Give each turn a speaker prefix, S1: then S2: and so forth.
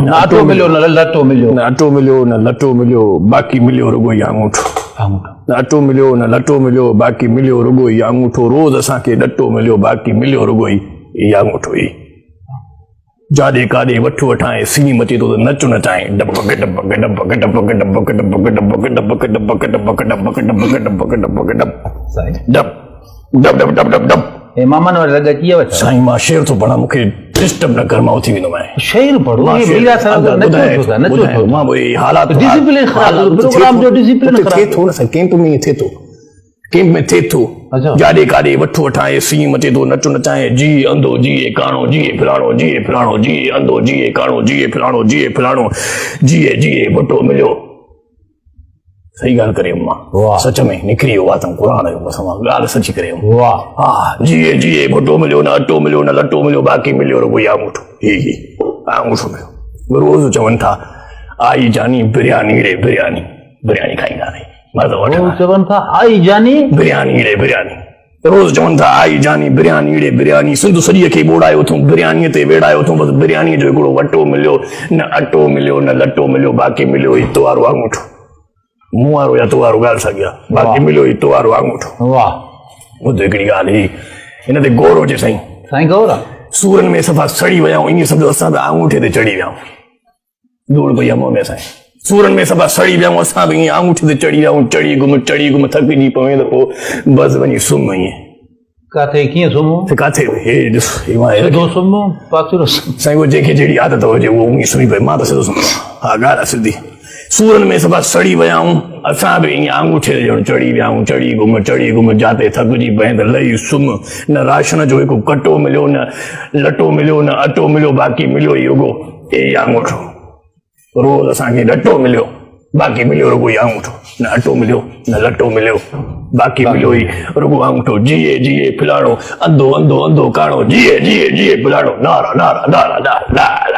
S1: ना अटो मिलियो न लटो मिलियो
S2: न अटो मिलियो न लटो मिलियो बाक़ी मिलियो रुगो ई आंगूठो न अटो मिलियो न लटो मिलियो बाक़ी मिलियो रुगो ई आंगूठो रोज़ असांखे ॾटो मिलियो बाक़ी मिलियो रुगो ई आंगूठो ई जाॾे काॾे वठो वठाए सी मचे थो त नचो नचाए डब डब डब डब डब डब डब डब डब डब डब
S1: ए मामा ने लॻा कीअं वठा
S2: साईं मां शेर थो पढ़ां मूंखे डिस्टर्ब न कर मां उथी वेंदो आहियां
S1: शेर पढ़ो मीरा साहब नचो
S2: मां वही हालात
S1: डिसिप्लिन ख़राब प्रोग्राम जो डिसिप्लिन
S2: थे थो न साईं कैंप में थे थो कैंप में थे थो जाॾे काॾे वठो वठाए सी मचे थो नचो नचाए जी अंधो जी काणो जी फलाणो जी अंधो जी काणो जी फलाणो जी वठो मिलियो सही ॻाल्हि करे मां सच में निकिरी वियो आहे क़ुरान जो कसम ॻाल्हि सची करे
S1: वाह
S2: हा जी वठो मिलियो न अटो मिलियो न लटो मिलियो बाक़ी मिलियो रुगो ई आंगूठो ही आंगूठो मिलियो रोज़ चवनि था आई जानी बिरयानी रे बिरयानी खाईंदा रही
S1: चवनि था आई जानी
S2: बिरयानी रे बिरयानी रोज़ चवनि था आई जानी बिरयानी रे बिरयानी सिंधु सॼीअ खे ॿोड़ायो अथऊं बिरयानीअ ते वेड़ायो अथऊं बसि बिरयानीअ जो हिकिड़ो वटो मिलियो न अटो मिलियो न लटो मिलियो बाक़ी मिलियो ई तुवारो आंगूठो मुंहुं वारो या तुवारो ॻाल्हि साॻी आहे बाक़ी मिलियो ई तुवारो आंगूठो
S1: वाह
S2: ॿुध हिकिड़ी ॻाल्हि ही हिन ते गौर हुजे
S1: साईं गौर आहे
S2: सूरनि में सफ़ा सड़ी वियाऊं ईअं सम्झो असां त आंगूठे ते चढ़ी वियाऊं धूड़ पई आहे मुंहं में असांजे सूरनि में सफ़ा सड़ी वियाऊं असां बि ईअं आंगूठे ते चढ़ी वियाऊं चढ़ी घुम थकिजी पवे त पोइ बसि वञी सुम्ह ईअं
S1: काथे कीअं सुम्हूं
S2: काथे हे ॾिस
S1: सिधो सुम्हूं पासीरो
S2: साईं उहो जंहिंखे जहिड़ी आदत हुजे उहो ईअं सुम्ही पए मां त सिधो सुम्हां हा ॻाल्हि आहे सिधी सूरनि में सभा सड़ी वियाऊं असां बि ईअं आंगूठे ते ॼण चढ़ी वियाऊं चढ़ी घुम जाते थकिजी पए त लही सुम्ह न राशन जो हिकु कटो मिलियो न लटो मिलियो न अटो मिलियो बाक़ी मिलियो ई रुगो ई आंगूठो रोज़ असांखे ॾटो मिलियो बाक़ी मिलियो रुगो ई आंगूठो न अटो मिलियो न लटो मिलियो बाक़ी मिलियो ई रुगो आंगूठो जी फलाणो अंधो काणो जी फलाणो नारा